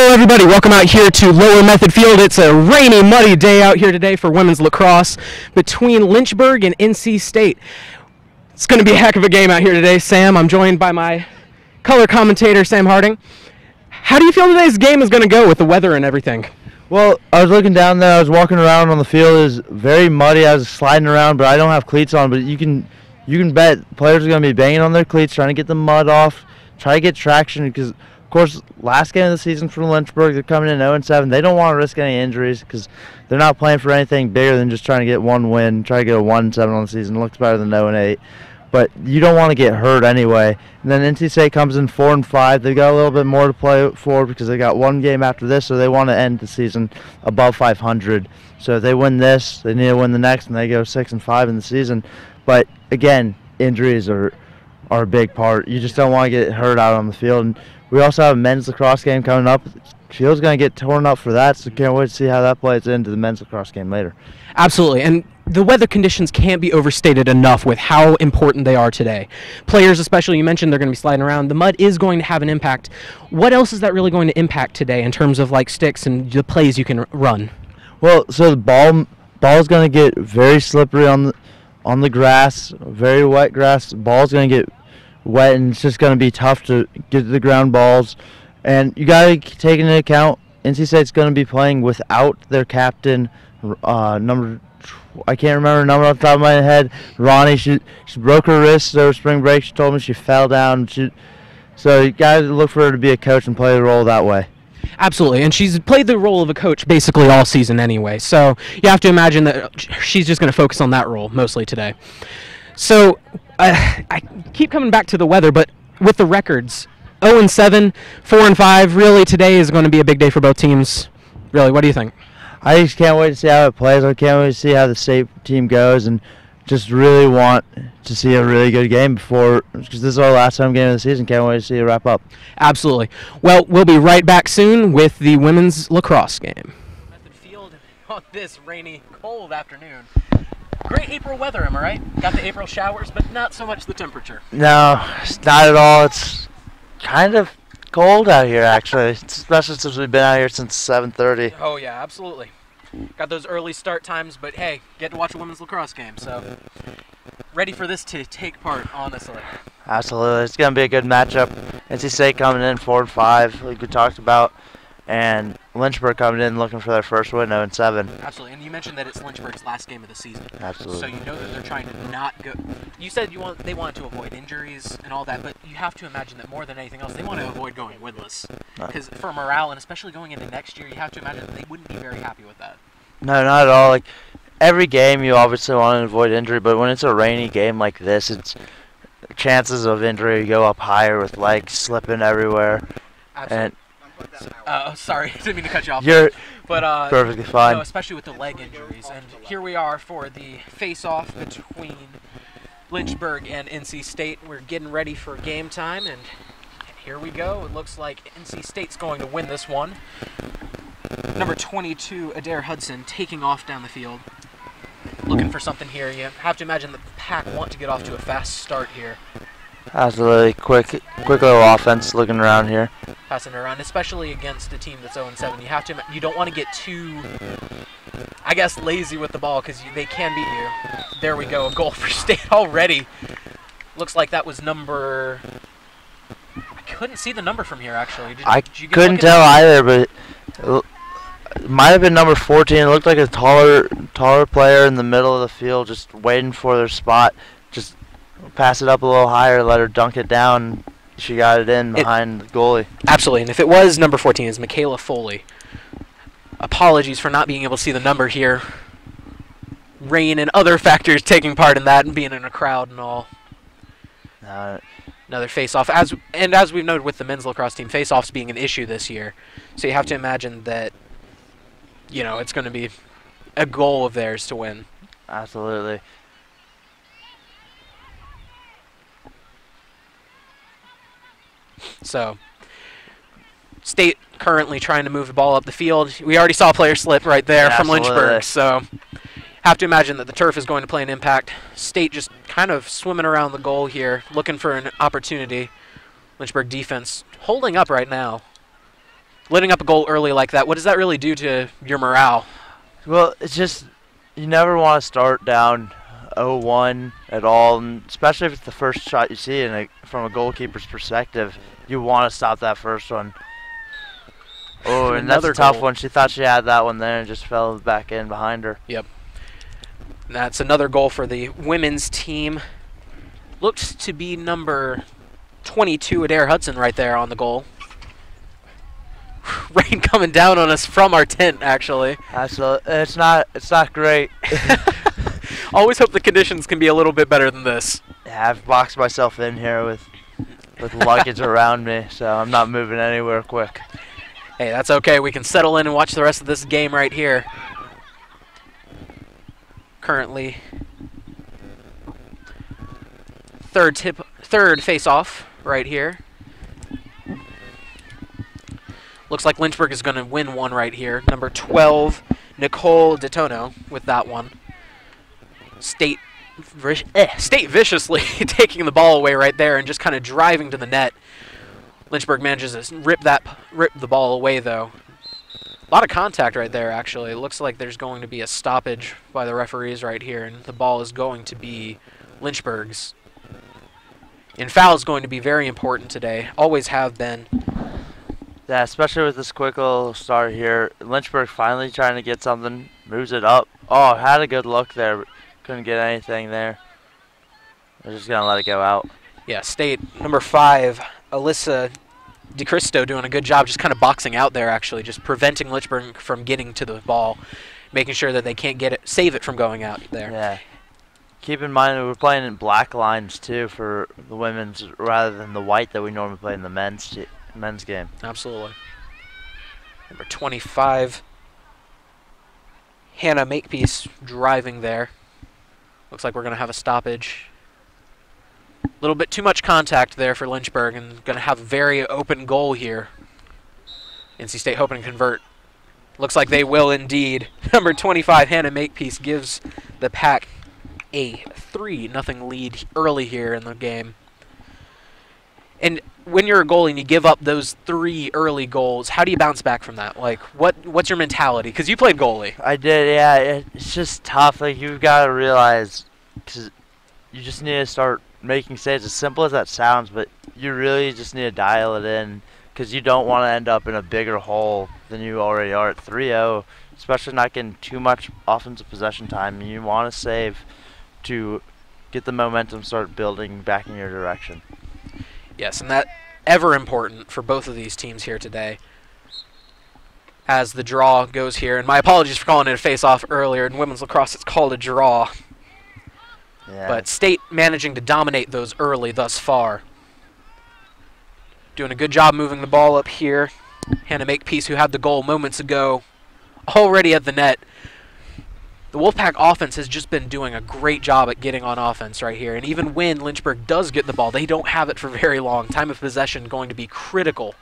Hello everybody, welcome out here to Lower Method Field. It's a rainy, muddy day out here today for women's lacrosse between Lynchburg and NC State. It's going to be a heck of a game out here today, Sam. I'm joined by my color commentator, Sam Harding. How do you feel today's game is going to go with the weather and everything? Well, I was looking down there, I was walking around on the field. It was very muddy. I was sliding around, but I don't have cleats on. But you can bet players are going to be banging on their cleats, trying to get the mud off, try to get traction because, of course, last game of the season for Lynchburg, they're coming in 0-7. They don't want to risk any injuries because they're not playing for anything bigger than just trying to get one win, try to get a 1-7 on the season. It looks better than 0-8. But you don't want to get hurt anyway. And then NC State comes in 4-5. They've got a little bit more to play for because they got one game after this, so they want to end the season above 500. So if they win this, they need to win the next, and they go 6-5 in the season. But again, injuries are a big part. You just don't want to get hurt out on the field. And we also have a men's lacrosse game coming up. Field's going to get torn up for that, so can't wait to see how that plays into the men's lacrosse game later. Absolutely, and the weather conditions can't be overstated enough with how important they are today. Players especially, you mentioned they're going to be sliding around. The mud is going to have an impact. What else is that really going to impact today in terms of like sticks and the plays you can run? Well, so the ball is going to get very slippery on the grass, very wet grass. The ball's going to get wet, and it's just going to be tough to get to the ground balls. And you got to take into account NC State's going to be playing without their captain, I can't remember her number off the top of my head. Ronnie, she broke her wrist over spring break. She told me she fell down. So you got to look for her to be a coach and play the role that way. Absolutely, and she's played the role of a coach basically all season anyway. So you have to imagine that she's just going to focus on that role mostly today. So I keep coming back to the weather, but with the records, 0-7, 4-5, really today is going to be a big day for both teams. Really, what do you think? I just can't wait to see how it plays. I can't wait to see how the state team goes, and just really want to see a really good game because this is our last home game of the season. Can't wait to see it wrap up. Absolutely. Well, we'll be right back soon with the women's lacrosse game. Method Field on this rainy, cold afternoon. Great April weather, am I right? Got the April showers, but not so much the temperature. No, it's not at all. It's kind of cold out here, actually, especially since we've been out here since 7:30. Oh, yeah, absolutely. Got those early start times, but hey, get to watch a women's lacrosse game, so ready for this to take part, honestly. Absolutely. It's going to be a good matchup. NC State coming in 4-5, like we talked about, and Lynchburg coming in looking for their first win, 0-7. Absolutely, and you mentioned that it's Lynchburg's last game of the season. Absolutely. So you know that they're trying to not go. You said they wanted to avoid injuries and all that, but you have to imagine that more than anything else, they want to avoid going winless. Because for morale, and especially going into next year, you have to imagine that they wouldn't be very happy with that. No, not at all. Like every game, you obviously want to avoid injury, but when it's a rainy game like this, it's chances of injury go up higher with legs slipping everywhere. Absolutely. Sorry, didn't mean to cut you off. You're but perfectly fine. No, especially with the leg injuries. And here we are for the face-off between Lynchburg and NC State. We're getting ready for game time, and here we go. It looks like NC State's going to win this one. Number 22, Adair Hudson, taking off down the field. Looking for something here. You have to imagine that the Pack want to get off to a fast start here. Absolutely. Quick little offense looking around here. Passing around, especially against a team that's 0-7. You don't want to get too, I guess, lazy with the ball because they can beat you. There we go, a goal for State already. Looks like that was number. I couldn't see the number from here actually. Did you couldn't tell either, but it might have been number 14. It looked like a taller player in the middle of the field, just waiting for their spot. Just pass it up a little higher, let her dunk it down. She got it in behind the goalie. Absolutely, and if it was number 14, it's Michaela Foley. Apologies for not being able to see the number here. Rain and other factors taking part in that, and being in a crowd and all. Another face-off. As we've noted with the men's lacrosse team, face-offs being an issue this year. So you have to imagine that, you know, it's going to be a goal of theirs to win. Absolutely. So, State currently trying to move the ball up the field. We already saw a player slip right there from Lynchburg, so have to imagine that the turf is going to play an impact. State just kind of swimming around the goal here, looking for an opportunity. Lynchburg defense holding up right now. letting up a goal early like that, what does that really do to your morale? Well, it's just you never want to start down 0-1 at all, and especially if it's the first shot you see. And from a goalkeeper's perspective, you want to stop that first one. Oh, and that's a tough one. She thought she had that one there and just fell back in behind her. Yep. That's another goal for the women's team. Looks to be number 22, Adair Hudson, right there on the goal. Rain coming down on us from our tent, actually. Absolutely. It's not great. Always hope the conditions can be a little bit better than this. Yeah, I've boxed myself in here with luggage around me, so I'm not moving anywhere quick. Hey, that's okay. We can settle in and watch the rest of this game right here. Currently, third face-off right here. Looks like Lynchburg is going to win one right here. Number 12, Nicole DeTono with that one. State viciously taking the ball away right there and just kind of driving to the net. Lynchburg manages to rip the ball away, though. A lot of contact right there, actually. It looks like there's going to be a stoppage by the referees right here, and the ball is going to be Lynchburg's. And foul is going to be very important today. Always have been. Yeah, especially with this quick little start here. Lynchburg finally trying to get something. Moves it up. Oh, had a good look there, but couldn't get anything there. They're just going to let it go out. Yeah, State, number 5, Alyssa DeCristo doing a good job just kind of boxing out there, actually, just preventing Lynchburg from getting to the ball, making sure that they can't save it from going out there. Yeah. Keep in mind that we're playing in black lines, too, for the women's rather than the white that we normally play in the men's game. Absolutely. Number 25, Hannah Makepeace driving there. Looks like we're going to have a stoppage. A little bit too much contact there for Lynchburg, and going to have a very open goal here. NC State hoping to convert. Looks like they will indeed. Number 25, Hannah Makepeace, gives the Pack a 3-0 lead early here in the game. And when you're a goalie and you give up those 3 early goals, how do you bounce back from that? Like, what's your mentality? Because you played goalie. I did, yeah. It's just tough. Like, you've got to realize, because you just need to start making saves, as simple as that sounds, but you really just need to dial it in, because you don't want to end up in a bigger hole than you already are at 3-0, especially not getting too much offensive possession time. You want to save to get the momentum start building back in your direction. Yes, and that ever important for both of these teams here today. As the draw goes here, and my apologies for calling it a face-off earlier. In women's lacrosse, it's called a draw. Yeah. But State managing to dominate those early thus far. Doing a good job moving the ball up here. Hannah Makepeace, who had the goal moments ago, already at the net. The Wolfpack offense has just been doing a great job at getting on offense right here. And even when Lynchburg does get the ball, they don't have it for very long. Time of possession going to be critical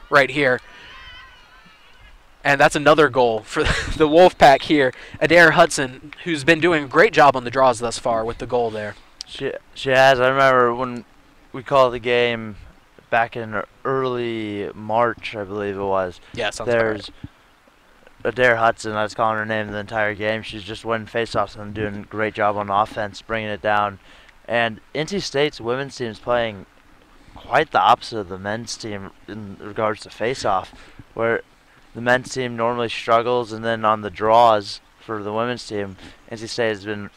right here. And that's another goal for the Wolfpack here. Adair Hudson, who's been doing a great job on the draws thus far with the goal there. She has. I remember when we called the game back in early March, I believe it was. Yeah, sounds right. Adair Hudson, I was calling her name the entire game. She's just winning faceoffs and doing a great job on offense, bringing it down. And NC State's women's team is playing quite the opposite of the men's team in regards to faceoff, where the men's team normally struggles, and then on the draws for the women's team, NC State has been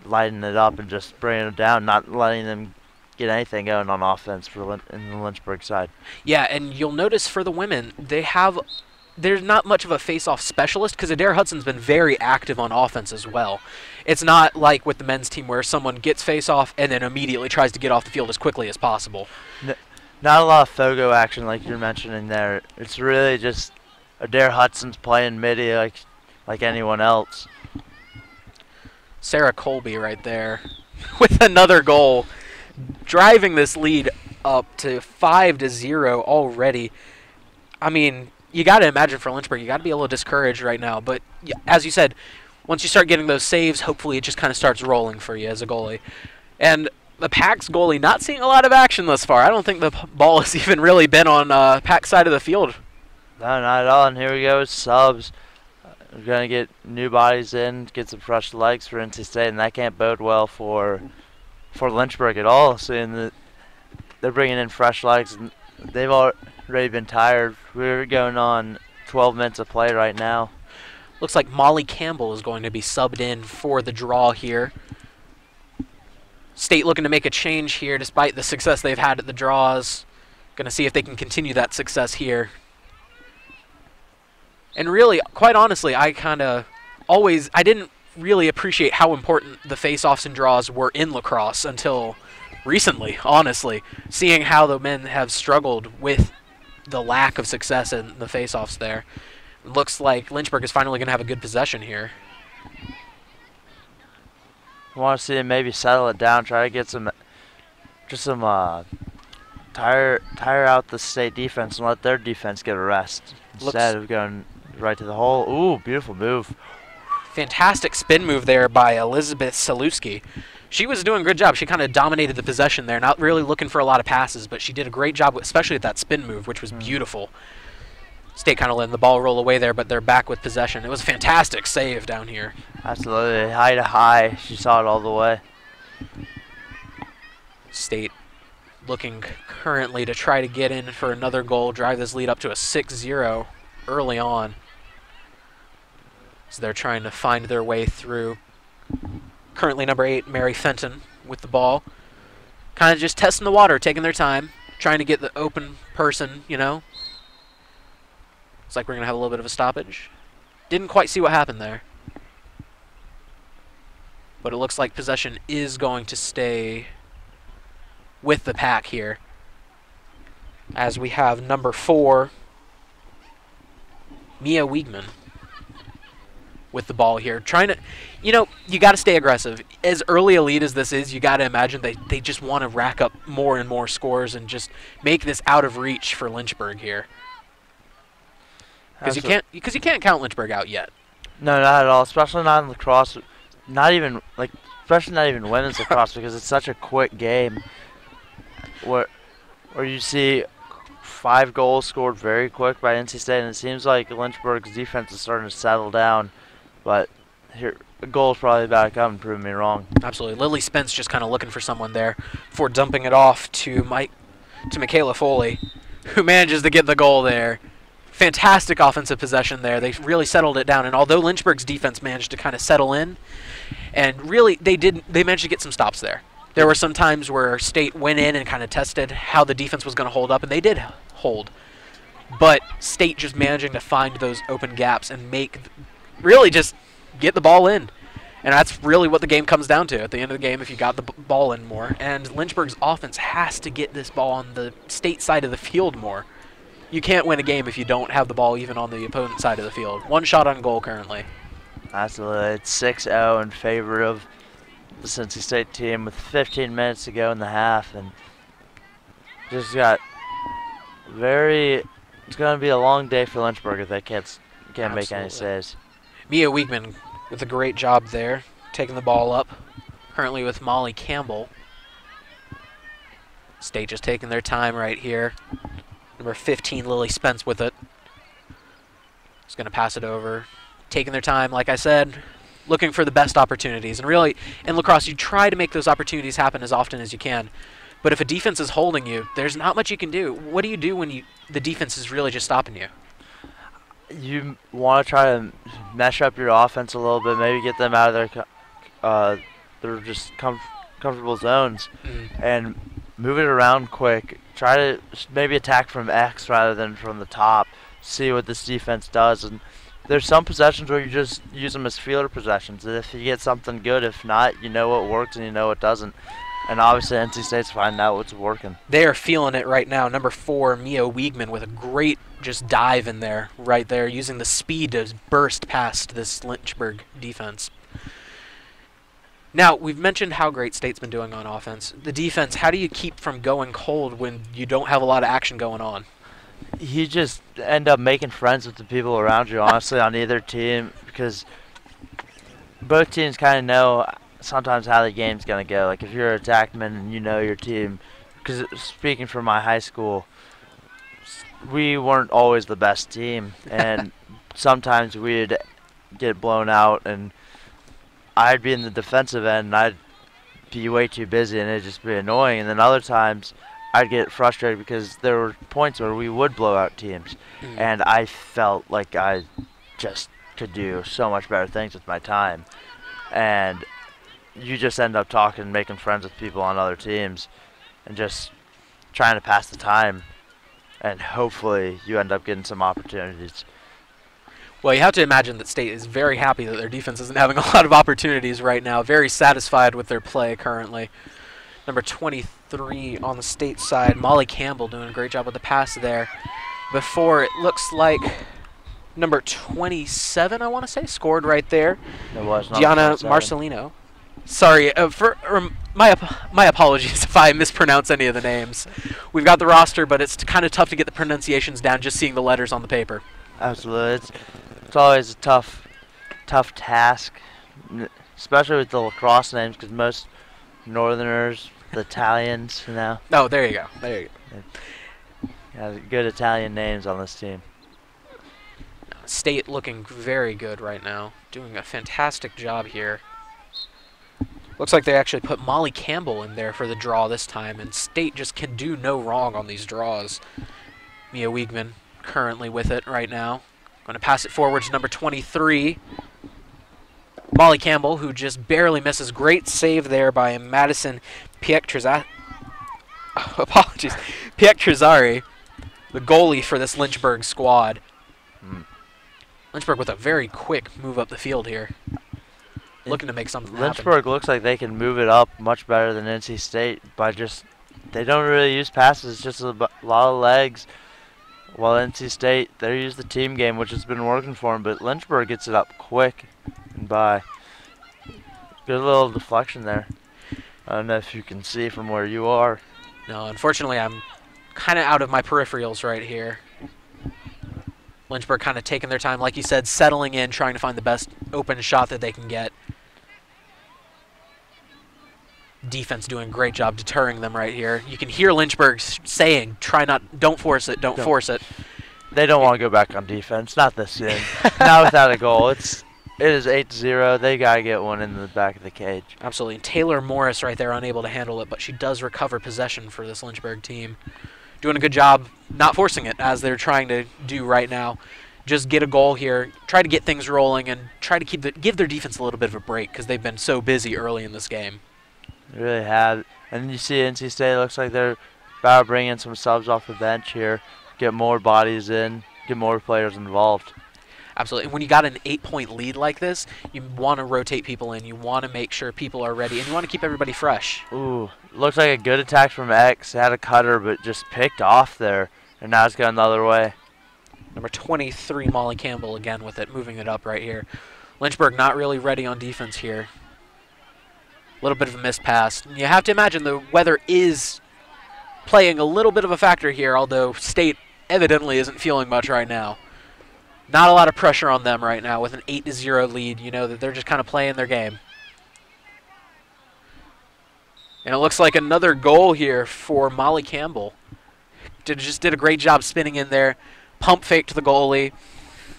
lighting it up and just bringing it down, not letting them get anything going on offense in the Lynchburg side. Yeah, and you'll notice for the women, there's not much of a face-off specialist, because Adair Hudson's been very active on offense as well. It's not like with the men's team where someone gets face-off and then immediately tries to get off the field as quickly as possible. Not a lot of Fogo action like you're mentioning there. It's really just Adair Hudson's playing midi like anyone else. Sarah Colby right there with another goal, driving this lead up to 5-0 already. I mean, you got to imagine for Lynchburg, you got to be a little discouraged right now. But as you said, once you start getting those saves, hopefully it just kind of starts rolling for you as a goalie. And the Pack's goalie not seeing a lot of action thus far. I don't think the ball has even really been on Pack's side of the field No, not at all. And here we go with subs. We're going to get new bodies in, get some fresh legs for NC State, and that can't bode well for Lynchburg at all, seeing that they're bringing in fresh legs, and they've already been tired. We're going on 12 minutes of play right now. Looks like Molly Campbell is going to be subbed in for the draw here. State looking to make a change here despite the success they've had at the draws. Going to see if they can continue that success here. And really, quite honestly, I didn't really appreciate how important the face-offs and draws were in lacrosse until recently, honestly. Seeing how the men have struggled with the lack of success in the face-offs there. Looks like Lynchburg is finally going to have a good possession here. I want to see them maybe settle it down, try to get tire out the State defense and let their defense get a rest instead of going right to the hole. Ooh, beautiful move. Fantastic spin move there by Elizabeth Saluski. She was doing a good job. She kind of dominated the possession there, not really looking for a lot of passes, but she did a great job, especially at that spin move, which was beautiful. State kind of letting the ball roll away there, but they're back with possession. It was a fantastic save down here. Absolutely. High to high. She saw it all the way. State looking currently to try to get in for another goal, drive this lead up to a 6-0 early on. So they're trying to find their way through. Currently number 8, Mary Fenton, with the ball. Kind of just testing the water, taking their time, trying to get the open person, you know. It's like we're going to have a little bit of a stoppage. Didn't quite see what happened there. But it looks like possession is going to stay with the Pack here. As we have number 4, Mia Wiegman, with the ball here. Trying to, you know, you got to stay aggressive. As early a lead as this is, you got to imagine they just want to rack up more and more scores and just make this out of reach for Lynchburg here. Because you can't count Lynchburg out yet. No, not at all. Especially not in lacrosse. Especially not even women's lacrosse, because it's such a quick game. Where you see 5 goals scored very quick by NC State, and it seems like Lynchburg's defense is starting to settle down. But here, a goal is probably about to come and prove me wrong. Absolutely. Lily Spence just kind of looking for someone there before dumping it off to Michaela Foley, who manages to get the goal there. Fantastic offensive possession there. They really settled it down, and although Lynchburg's defense managed to kind of settle in, and really they managed to get some stops there. There were some times where State went in and kind of tested how the defense was going to hold up, and they did hold. But State just managing to find those open gaps and really just get the ball in. And that's really what the game comes down to at the end of the game, if you got the ball in more. And Lynchburg's offense has to get this ball on the State side of the field more. You can't win a game if you don't have the ball even on the opponent's side of the field. 1 shot on goal currently. Absolutely. It's 6-0 in favor of the Cincy State team with 15 minutes to go in the half, and just got it's going to be a long day for Lynchburg if they can't make any saves. Mia Wiegman with a great job there, taking the ball up, currently with Molly Campbell. State just taking their time right here. Number 15, Lily Spence with it. Just going to pass it over. Taking their time, like I said, looking for the best opportunities. And really, in lacrosse, you try to make those opportunities happen as often as you can. But if a defense is holding you, there's not much you can do. What do you do when the defense is really just stopping you? You want to try to mesh up your offense a little bit, maybe get them out of their just comfortable zones, and move it around quick. Try to maybe attack from X rather than from the top. See what this defense does. And there's some possessions where you just use them as fielder possessions. If you get something good, if not, you know what works and you know what doesn't. And obviously NC State's finding out what's working. They are feeling it right now. Number 4, Mia Wiegman, with a great just dive in there, right there, using the speed to burst past this Lynchburg defense. Now, we've mentioned how great State's been doing on offense. The defense, how do you keep from going cold when you don't have a lot of action going on? You just end up making friends with the people around you, honestly, on either team, because both teams kind of know sometimes how the game's going to go. Like, if you're an attackman and you know your team, because speaking from my high school, we weren't always the best team, and sometimes we'd get blown out, and I'd be in the defensive end, and I'd be way too busy, and it'd just be annoying. And then other times, I'd get frustrated because there were points where we would blow out teams, and I felt like I just could do so much better things with my time. And you just end up talking, making friends with people on other teams, and just trying to pass the time, and hopefully you end up getting some opportunities. Well, you have to imagine that State is very happy that their defense isn't having a lot of opportunities right now. Very satisfied with their play currently. Number 23 on the State side, Molly Campbell doing a great job with the pass there. Before it looks like number 27, I want to say, scored right there. It was Gianna Marcelino. Sorry, my apologies if I mispronounce any of the names. We've got the roster, but it's kind of tough to get the pronunciations down just seeing the letters on the paper. Absolutely. It's always a tough task, especially with the lacrosse names, because most Northerners, the Italians, you know. Oh, there you go. There you go. Yeah, good Italian names on this team. State looking very good right now, doing a fantastic job here. Looks like they actually put Molly Campbell in there for the draw this time, and State just can do no wrong on these draws. Mia Wiegman currently with it right now. Going to pass it forward to number 23. Molly Campbell, who just barely misses. Great save there by Madison Pietrezari, the goalie for this Lynchburg squad. Lynchburg with a very quick move up the field here. Looking to make something happen. Lynchburg looks like they can move it up much better than NC State by just, they don't really use passes, just a lot of legs. While NC State, they use the team game, which has been working for them, but Lynchburg gets it up quick and by. Good little deflection there. I don't know if you can see from where you are. No, unfortunately, I'm kind of out of my peripherals right here. Lynchburg kind of taking their time, like you said, settling in, trying to find the best open shot that they can get. Defense doing a great job deterring them right here. You can hear Lynchburg saying, don't force it, don't force it. They don't want to go back on defense, not this soon. Not without a goal. It is 8-0. They got to get one in the back of the cage. Absolutely. Taylor Morris right there unable to handle it, but she does recover possession for this Lynchburg team. Doing a good job not forcing it as they're trying to do right now. Just get a goal here, try to get things rolling, and try to give their defense a little bit of a break because they've been so busy early in this game. They really have. And you see NC State looks like they're about to bring in some subs off the bench here, get more bodies in, get more players involved. Absolutely. When you got an 8-point lead like this, you want to rotate people in. You want to make sure people are ready, and you want to keep everybody fresh. Ooh, looks like a good attack from X. Had a cutter, but just picked off there, and now it's going the other way. Number 23, Molly Campbell, again with it, moving it up right here. Lynchburg not really ready on defense here. A little bit of a missed pass. You have to imagine the weather is playing a little bit of a factor here, although State evidently isn't feeling much right now. Not a lot of pressure on them right now with an 8-0 lead. You know that they're just kind of playing their game. And it looks like another goal here for Molly Campbell. Just did a great job spinning in there. Pump fake to the goalie.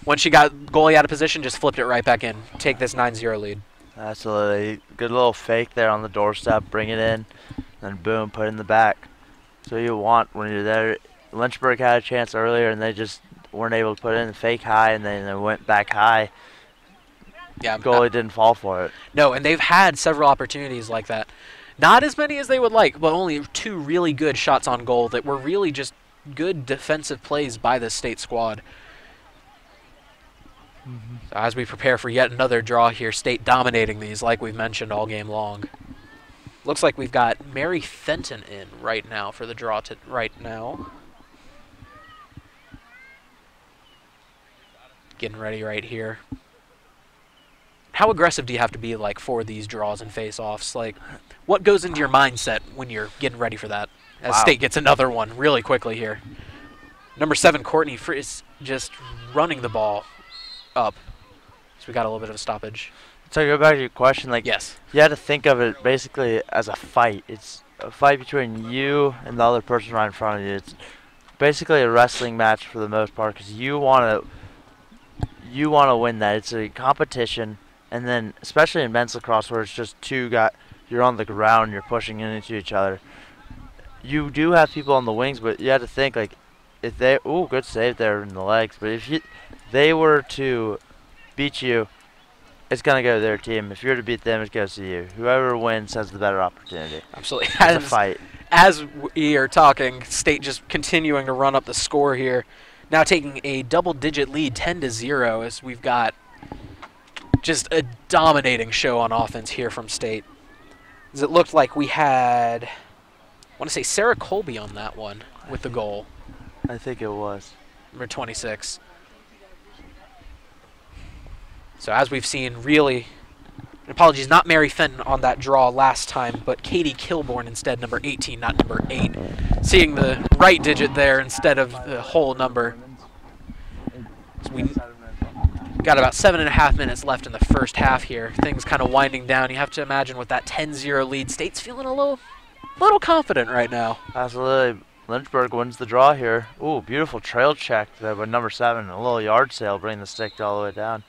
When she got goalie out of position, just flipped it right back in. Take this 9-0 lead. Absolutely. Good little fake there on the doorstep. Bring it in. Then boom, put it in the back. So you want when you're there. Lynchburg had a chance earlier, and they just weren't able to put it in fake high, and then they went back high. Yeah, goalie didn't fall for it. No, and they've had several opportunities like that. Not as many as they would like, but only 2 really good shots on goal that were really just good defensive plays by this State squad. So as we prepare for yet another draw here, State dominating these like we've mentioned all game long. Looks like we've got Mary Fenton in right now for the draw right now. Getting ready right here. How aggressive do you have to be like for these draws and face-offs? Like, what goes into your mindset when you're getting ready for that? As State gets another one really quickly here. Number 7, Courtney is just running the ball up. So we got a little bit of a stoppage. So go back to your question. Like, yes, you had to think of it basically as a fight. It's a fight between you and the other person right in front of you. basically a wrestling match for the most part because you want to win that. It's a competition, and then especially in men's lacrosse where it's just two guys, you're on the ground, you're pushing into each other. You do have people on the wings, but you have to think like if they good save there in the legs, but if they were to beat you, it's gonna go to their team. If you're to beat them, it goes to you. Whoever wins has the better opportunity. Absolutely. It's a fight. As we are talking, State just continuing to run up the score here. Now taking a double-digit lead, 10-0, as we've got just a dominating show on offense here from State. As it looked like we had, I want to say Sarah Colby on that one with the goal. I think it was. Number 26. So as we've seen, really, apologies, not Mary Fenton on that draw last time, but Katie Kilborn instead, number 18, not number 8. Seeing the right digit there instead of the whole number. So we got about 7.5 minutes left in the first half here. Things kind of winding down. You have to imagine with that 10-0 lead, State's feeling a little confident right now. Absolutely. Lynchburg wins the draw here. Ooh, beautiful trail check there by number 7. A little yard sale, bring the stick all the way down.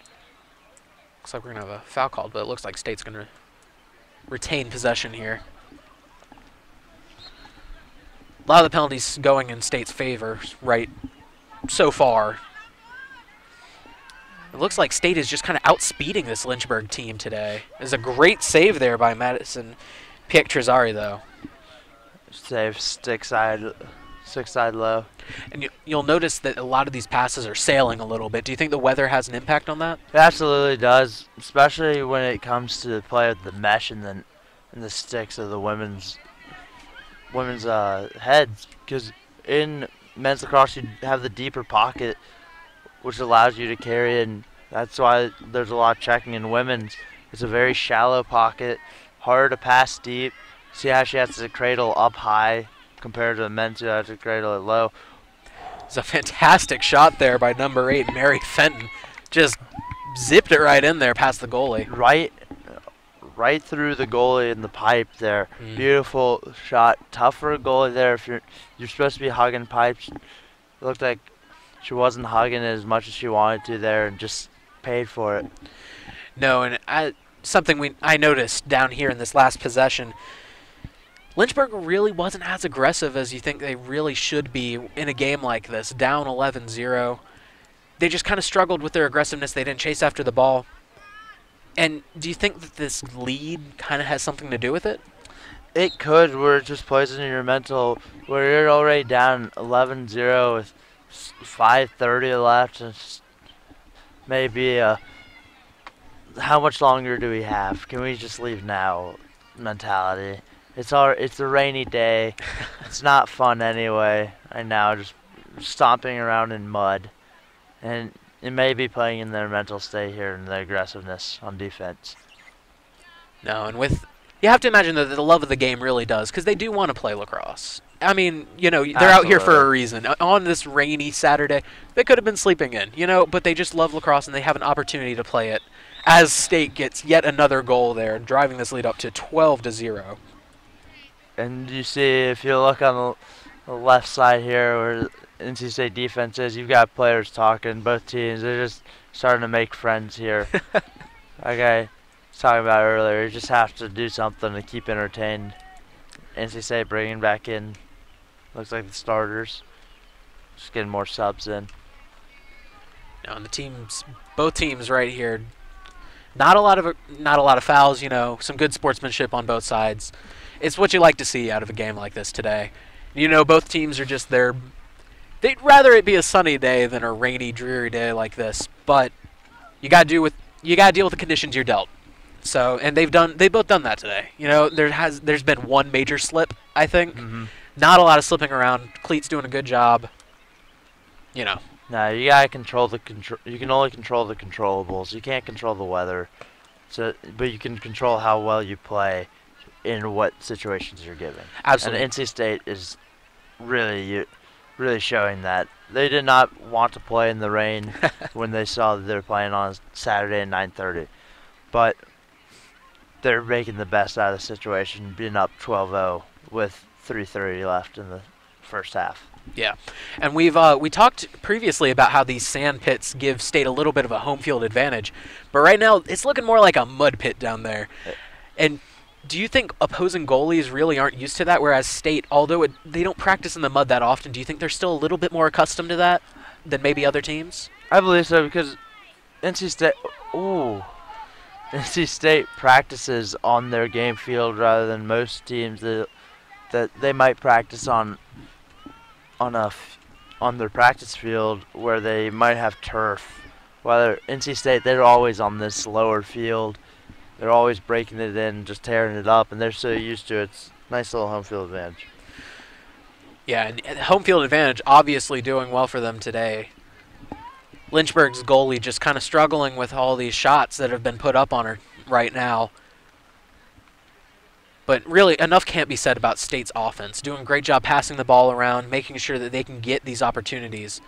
Looks like we're going to have a foul called, but it looks like State's going to retain possession here. A lot of the penalties going in State's favor right so far. It looks like State is just kind of outspeeding this Lynchburg team today. There's a great save there by Madison Pietrezari, though. Save stick side low. And you'll notice that a lot of these passes are sailing a little bit. Do you think the weather has an impact on that? It absolutely does, especially when it comes to the play of the mesh and the sticks of the women's heads. Because in men's lacrosse, you have the deeper pocket, which allows you to carry, and that's why there's a lot of checking in women's. It's a very shallow pocket, hard to pass deep. See how she has to cradle up high compared to the men's who have to cradle it low. It's a fantastic shot there by number 8, Mary Fenton. Just zipped it right in there past the goalie. Right through the goalie in the pipe there. Beautiful shot. Tough for a goalie there. If you're supposed to be hugging pipes. It looked like she wasn't hugging it as much as she wanted to there and just paid for it. No, and something I noticed down here in this last possession, Lynchburg really wasn't as aggressive as you think they really should be in a game like this, down 11-0. They just kind of struggled with their aggressiveness. They didn't chase after the ball. And do you think that this lead kind of has something to do with it? It could, where it just plays into your mental, where you're already down 11-0 with 5:30 left. It's maybe how much longer do we have? Can we just leave now mentality? It's a rainy day. It's not fun anyway. Right now, just stomping around in mud, and it may be playing in their mental state here and their aggressiveness on defense. No, and you have to imagine that the love of the game really does, because they do want to play lacrosse. I mean, they're out here for a reason. On this rainy Saturday, they could have been sleeping in, but they just love lacrosse and they have an opportunity to play it. As State gets yet another goal there, driving this lead up to 12-0. And you see, if you look on the left side here where NC State defense is, you've got players talking, both teams. They're just starting to make friends here. Like I was talking about earlier, you just have to do something to keep entertained. NC State bringing back in, looks like the starters. Just getting more subs in. Now, and both teams right here, not a lot of fouls, some good sportsmanship on both sides. It's what you like to see out of a game like this today. Both teams are just there. They'd rather it be a sunny day than a rainy, dreary day like this. But you got to deal with the conditions you're dealt. So, and they've both done that today. There's been one major slip, I think. Not a lot of slipping around. Cleat's doing a good job. No, you gotta control you can only control the controllables. You can't control the weather. But you can control how well you play in what situations you're given. Absolutely. And NC State is really showing that. They did not want to play in the rain when they saw that they were playing on Saturday at 9:30. But they're making the best out of the situation, being up 12-0 with 3:30 left in the first half. Yeah, and we talked previously about how these sand pits give State a little bit of a home field advantage, but right now it's looking more like a mud pit down there. And do you think opposing goalies really aren't used to that, whereas State, although they don't practice in the mud that often, do you think they're still a little bit more accustomed to that than maybe other teams? I believe so, because NC State, NC State practices on their game field rather than most teams that they might practice on their practice field where they might have turf. While NC State, they're always on this lower field. They're always breaking it in, just tearing it up, and they're so used to it. It's a nice little home field advantage. Yeah, and home field advantage obviously doing well for them today. Lynchburg's goalie just kind of struggling with all these shots that have been put up on her right now. But really, enough can't be said about State's offense. Doing a great job passing the ball around, making sure that they can get these opportunities.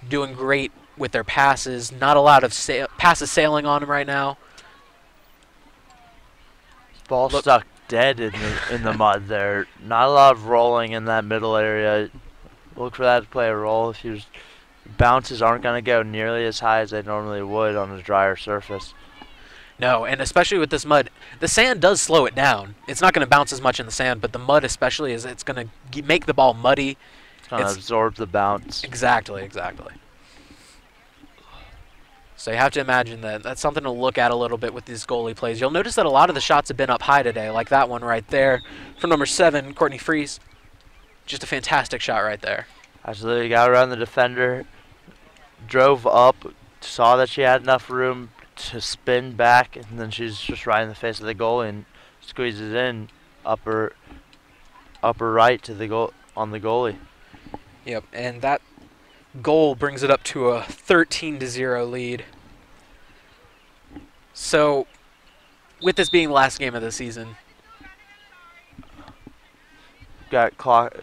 Doing great with their passes. Not a lot of passes sailing on them right now. Ball stuck dead in the mud there. Not a lot of rolling in that middle area. Look for that to play a role. Bounces aren't going to go nearly as high as they normally would on a drier surface. No, and especially with this mud, the sand does slow it down. It's not going to bounce as much in the sand, but the mud especially it's going to make the ball muddy. It's going to absorb the bounce. Exactly. So you have to imagine that that's something to look at a little bit with these goalie plays. You'll notice that a lot of the shots have been up high today, like that one right there from number 7, Courtney Fries. Just a fantastic shot right there. Absolutely, got around the defender, drove up, saw that she had enough room to spin back, and then she's just right in the face of the goalie and squeezes in upper right to the goal on the goalie. Yep, and that goal brings it up to a 13-0 lead. So, with this being the last game of the season, the clock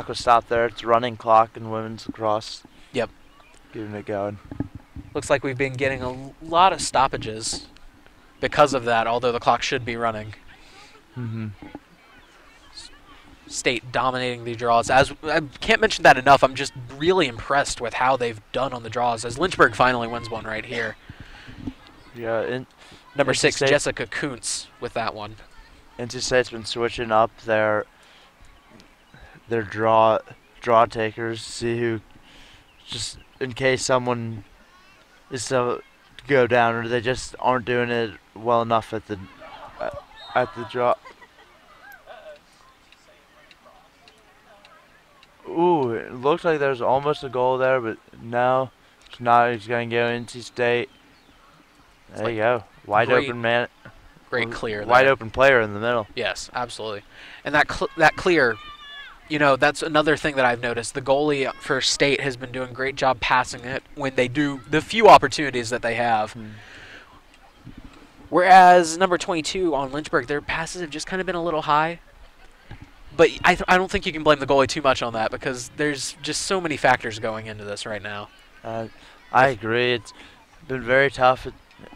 was stopped there. It's running clock in women's lacrosse. Yep. Getting it going. Looks like we've been getting a lot of stoppages because of that, although the clock should be running. State dominating the draws. As I can't mention that enough, I'm just really impressed with how they've done on the draws, as Lynchburg finally wins one right here. Yeah, number 6, Jessica Kuntz with that one. NC State's been switching up their draw takers, see who, just in case someone is to go down or they just aren't doing it well enough at the draw. Ooh, it looked like there was almost a goal there, but no, it's not. He's going to go NC State. There you go. Wide open man. Great clear there. Wide open player in the middle. Yes, absolutely. And that clear, you know, that's another thing that I've noticed. The goalie for State has been doing a great job passing it when they do the few opportunities that they have. Whereas number 22 on Lynchburg, their passes have just kind of been a little high. But I don't think you can blame the goalie too much on that, because there's just so many factors going into this right now. I agree. It's been very tough,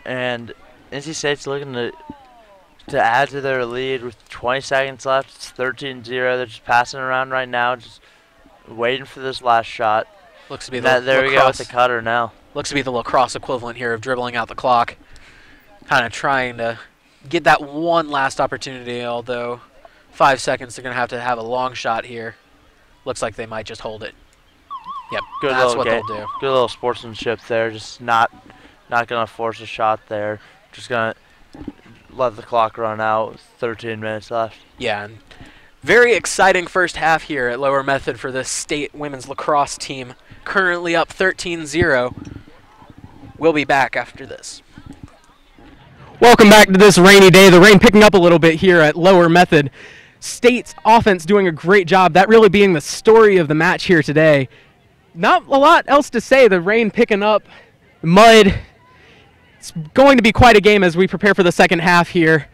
and NC State's looking to add to their lead with 20 seconds left. It's 13-0. They're just passing around right now, just waiting for this last shot. Looks to be there we go with the cutter now. Looks to be the lacrosse equivalent here of dribbling out the clock. Kind of trying to get that one last opportunity, although 5 seconds, they're going to have a long shot here. Looks like they might just hold it. Yep, that's what they'll do. Good little sportsmanship there. Just not going to force a shot there. Just going to let the clock run out. 13 minutes left. Yeah, and very exciting first half here at Lower Method for the State women's lacrosse team. Currently up 13-0. We'll be back after this. Welcome back to this rainy day. The rain picking up a little bit here at Lower Method. State's offense doing a great job. That really being the story of the match here today. Not a lot else to say. The rain picking up, mud. It's going to be quite a game as we prepare for the second half here.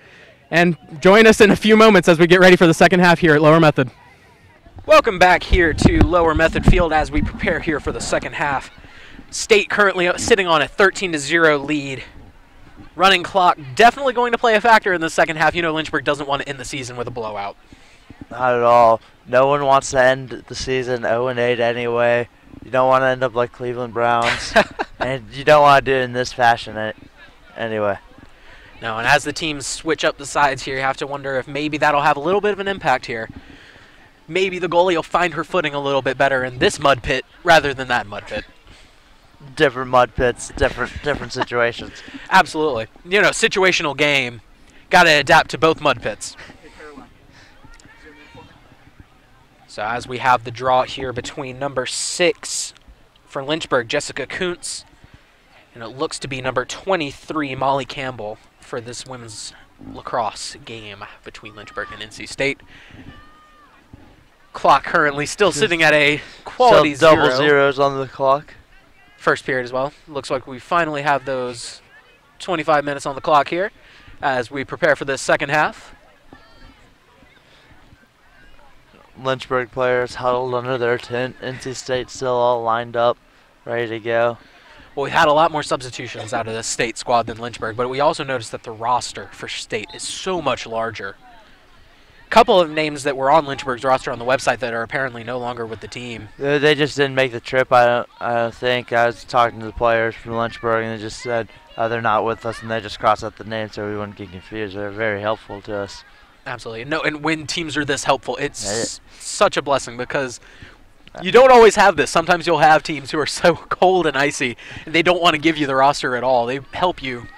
And join us in a few moments as we get ready for the second half here at Lower Method. Welcome back here to Lower Method Field as we prepare here for the second half. State currently sitting on a 13-0 lead. Running clock definitely going to play a factor in the second half. You know Lynchburg doesn't want to end the season with a blowout. Not at all. No one wants to end the season 0-8 anyway. You don't want to end up like Cleveland Browns. And you don't want to do it in this fashion anyway. No, and as the teams switch up the sides here, you have to wonder if maybe that'll have a little bit of an impact here. Maybe the goalie will find her footing a little bit better in this mud pit rather than that mud pit. Different mud pits, different situations. Absolutely. You know, situational game. Got to adapt to both mud pits. So as we have the draw here between number 6 for Lynchburg, Jessica Kuntz, and it looks to be number 23, Molly Campbell, for this women's lacrosse game between Lynchburg and NC State. Clock currently still sitting at a quality still double 0. zeros on the clock. First period as well. Looks like we finally have those 25 minutes on the clock here as we prepare for this second half. Lynchburg players huddled under their tent. NC State still all lined up, ready to go. Well, we had a lot more substitutions out of the State squad than Lynchburg, but we also noticed that the roster for State is so much larger. A couple of names that were on Lynchburg's roster on the website that are apparently no longer with the team. They just didn't make the trip, I don't think. I was talking to the players from Lynchburg, and they just said they're not with us, and they just crossed out the name so we wouldn't get confused. They're very helpful to us. Absolutely. No, and when teams are this helpful, it's such a blessing because you don't always have this. Sometimes you'll have teams who are so cold and icy, and they don't want to give you the roster at all. They help you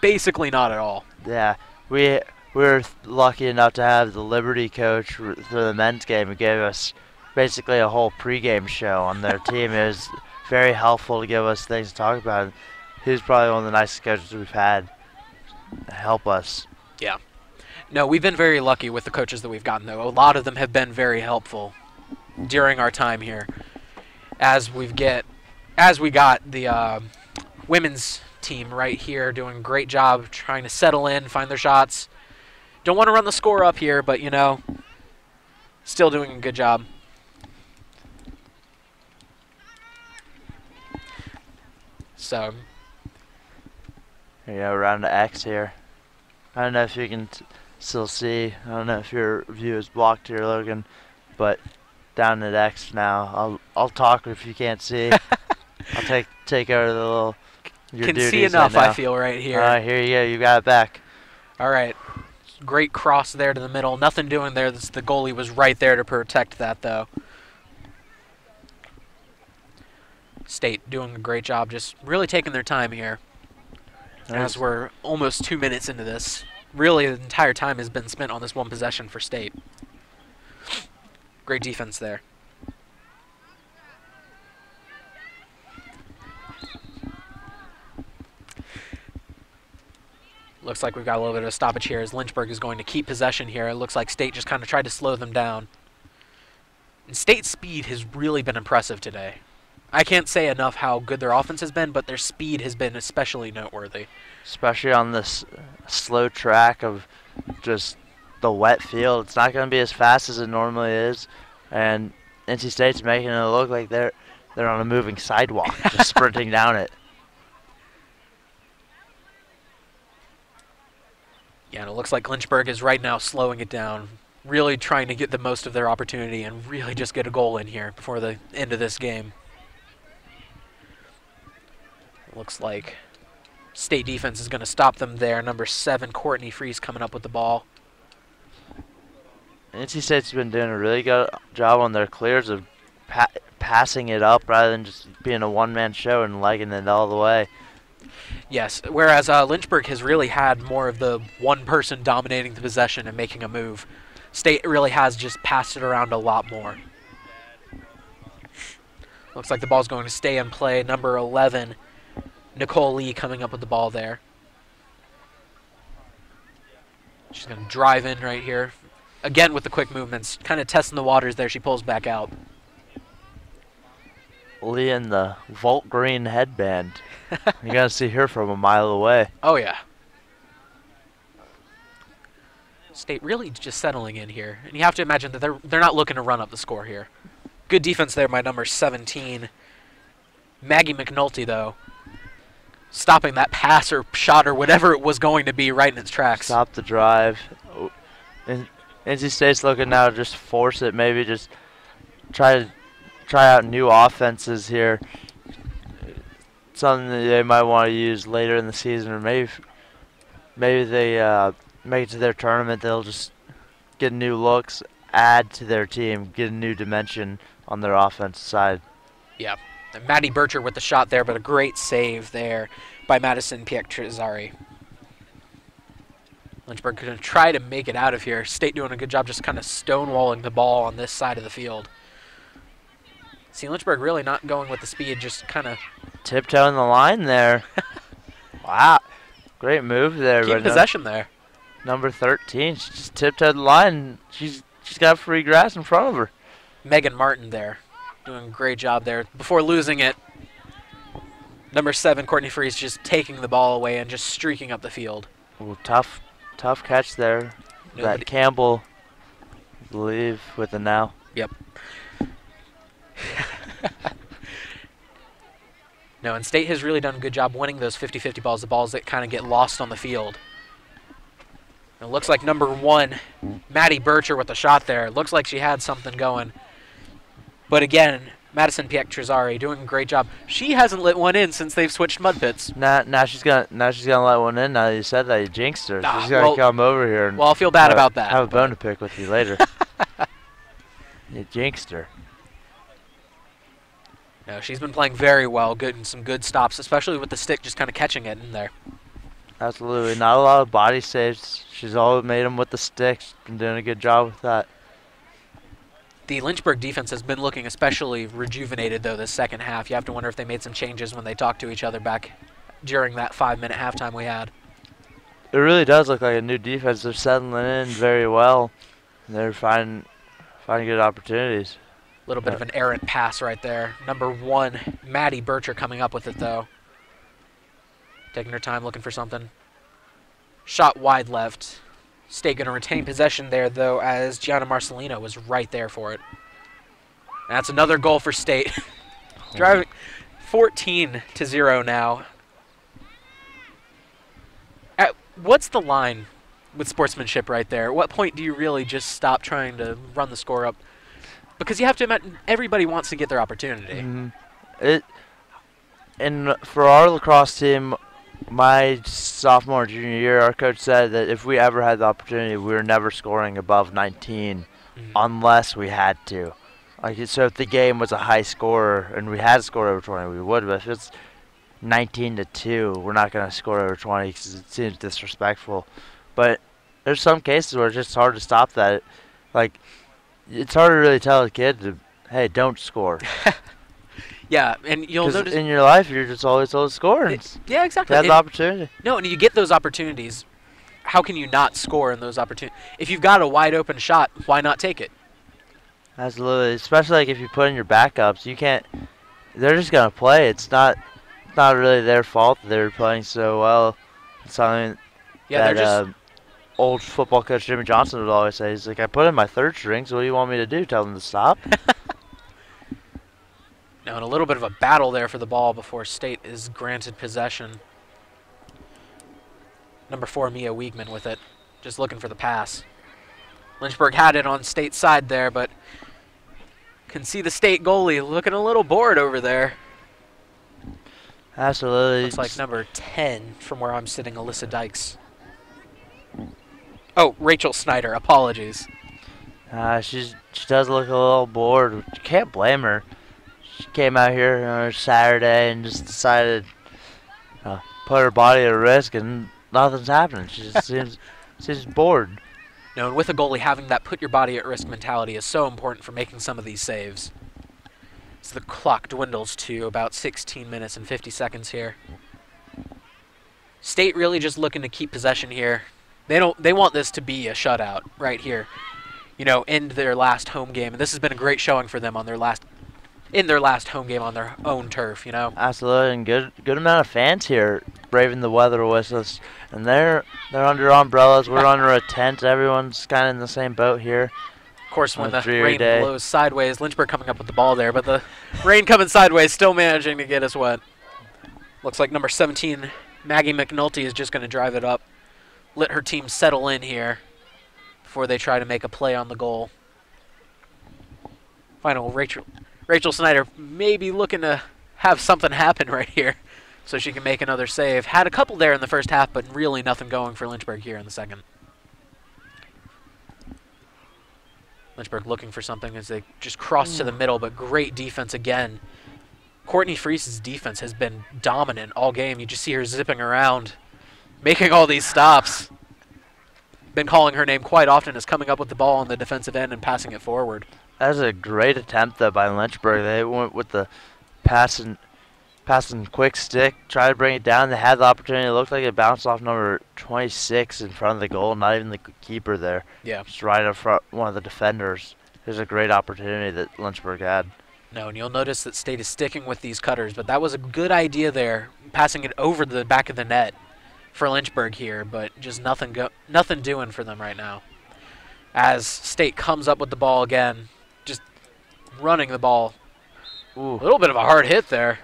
basically not at all. Yeah, we were lucky enough to have the Liberty coach for the men's game who gave us basically a whole pregame show on their team. It was very helpful to give us things to talk about. He's probably one of the nicest coaches we've had help us. Yeah. No, we've been very lucky with the coaches that we've gotten, though. A lot of them have been very helpful during our time here. As we got the women's team right here doing a great job trying to settle in, find their shots. Don't want to run the score up here, but, you know, still doing a good job. So. Here you go, round to X here. I don't know if you can still see. I don't know if your view is blocked here, Logan, but down at X now. I'll talk if you can't see. I'll take over the little your can duties see enough, right now. I feel, right here. Here you go. You got it back. All right. Great cross there to the middle. Nothing doing there. The goalie was right there to protect that, though. State doing a great job, just really taking their time here. As we're almost 2 minutes into this. Really, the entire time has been spent on this one possession for State. Great defense there. Looks like we've got a little bit of a stoppage here as Lynchburg is going to keep possession here. It looks like State just kind of tried to slow them down. And State's speed has really been impressive today. I can't say enough how good their offense has been, but their speed has been especially noteworthy. Especially on this slow track of just the wet field. It's not going to be as fast as it normally is. And NC State's making it look like they're on a moving sidewalk, just sprinting down it. Yeah, and it looks like Lynchburg is right now slowing it down, really trying to get the most of their opportunity and really just get a goal in here before the end of this game. Looks like State defense is going to stop them there. Number 7, Courtney Freeze coming up with the ball. NC State's been doing a really good job on their clears of passing it up rather than just being a one-man show and legging it all the way. Yes, whereas Lynchburg has really had more of the one person dominating the possession and making a move. State really has just passed it around a lot more. Looks like the ball's going to stay in play. Number 11, Nicole Lee coming up with the ball there. She's going to drive in right here. Again with the quick movements, kind of testing the waters there. She pulls back out. Lee in the Volt Green headband. You got to see her from a mile away. Oh, yeah. State really just settling in here. And you have to imagine that they're not looking to run up the score here. Good defense there by number 17. Maggie McNulty, though, stopping that pass or shot or whatever it was going to be right in its tracks. Stop the drive. And NC State's looking now to just force it, maybe just try out new offenses here. Something that they might want to use later in the season, or maybe they make it to their tournament. They'll just get new looks, add to their team, get a new dimension on their offensive side. Yeah. And Maddie Bircher with the shot there, but a great save there by Madison Pietrezari. Lynchburg going to try to make it out of here. State doing a good job just kind of stonewalling the ball on this side of the field. See, Lynchburg really not going with the speed, just kind of tiptoeing the line there. Wow. Great move there. Keep possession there. Number 13, she just tiptoed the line. She's got free grass in front of her. Megan Martin there, doing a great job there. Before losing it, number 7, Courtney Freeze, just taking the ball away and just streaking up the field. Ooh, tough catch there. That Campbell, I believe, with the now. Yep. No, and State has really done a good job winning those 50-50 balls, the balls that kind of get lost on the field. It looks like number 1, Maddie Bircher with the shot there. Looks like she had something going. But again, Madison Pietrezari doing a great job. She hasn't lit one in since they've switched mud pits. Now she's gonna let one in. Now you said that, you jinxed her. She's gonna come over here. And I'll feel bad about that. Have a bone to pick with you later. You jinxed her. No, she's been playing very well, some good stops, especially with the stick just kind of catching it in there. Absolutely. Not a lot of body saves. She's always made them with the stick. She's been doing a good job with that. The Lynchburg defense has been looking especially rejuvenated, though, this second half. You have to wonder if they made some changes when they talked to each other back during that 5-minute halftime we had. It really does look like a new defense. They're settling in very well. They're finding good opportunities. A little bit of an errant pass right there. Number 1, Maddie Bircher coming up with it, though. Taking her time, looking for something. Shot wide left. State going to retain possession there, though, as Gianna Marcelino was right there for it. And that's another goal for State. Driving 14-0 now. What's the line with sportsmanship right there? At what point do you really just stop trying to run the score up? Because you have to imagine everybody wants to get their opportunity. And for our lacrosse team, my sophomore and junior year, our coach said that if we ever had the opportunity, we were never scoring above 19 unless we had to. So if the game was a high scorer and we had to score over 20, we would. But if it's 19-2, we're not going to score over 20 because it seems disrespectful. But there's some cases where it's just hard to stop that. It's hard to really tell a kid to, hey, don't score. Yeah, and you'll notice in your life you're just always told to score. Yeah, exactly. That's the opportunity. No, and you get those opportunities. How can you not score in those opportunities? If you've got a wide open shot, why not take it? Absolutely, especially if you put in your backups, you can't. They're just gonna play. It's not really their fault that they're playing so well. It's something that old football coach Jimmy Johnson would always say. He's like, I put in my third string, so what do you want me to do? Tell them to stop? Now, and a little bit of a battle there for the ball before State is granted possession. Number 4, Mia Wiegman with it, just looking for the pass. Lynchburg had it on State's side there, but can see the State goalie looking a little bored over there. Absolutely. Looks like number 10 from where I'm sitting, Alyssa Dykes. Oh, Rachel Snyder, apologies. She does look a little bored. You can't blame her. She came out here on Saturday and just decided to put her body at risk, and nothing's happening. She just seems bored. No, and with a goalie, having that put your body at risk mentality is so important for making some of these saves. So the clock dwindles to about 16 minutes and 50 seconds here. State really just looking to keep possession here. They want this to be a shutout right here. You know, end their last home game. And this has been a great showing for them on their last home game on their own turf, you know. Absolutely, and good amount of fans here braving the weather with us. And they're under umbrellas. We're under a tent. Everyone's kind of in the same boat here. Of course, when the rain blows sideways, Lynchburg coming up with the ball there, but the rain coming sideways, still managing to get us wet. Looks like number 17, Maggie McNulty, is just going to drive it up. Let her team settle in here before they try to make a play on the goal. Final Rachel Snyder maybe looking to have something happen right here so she can make another save. Had a couple there in the first half, but really nothing going for Lynchburg here in the second. Lynchburg looking for something as they just cross to the middle, but great defense again. Courtney Freese's defense has been dominant all game. You just see her zipping around, making all these stops. Been calling her name quite often as coming up with the ball on the defensive end and passing it forward. That was a great attempt, though, by Lynchburg. They went with the pass and quick stick, try to bring it down. They had the opportunity. It looked like it bounced off number 26 in front of the goal, not even the keeper there. Yeah. Just right in front one of the defenders. There's a great opportunity that Lynchburg had. No, and you'll notice that State is sticking with these cutters, but that was a good idea there, passing it over the back of the net for Lynchburg here, but just nothing doing for them right now. As State comes up with the ball again, just running the ball. Ooh. A little bit of a hard hit there.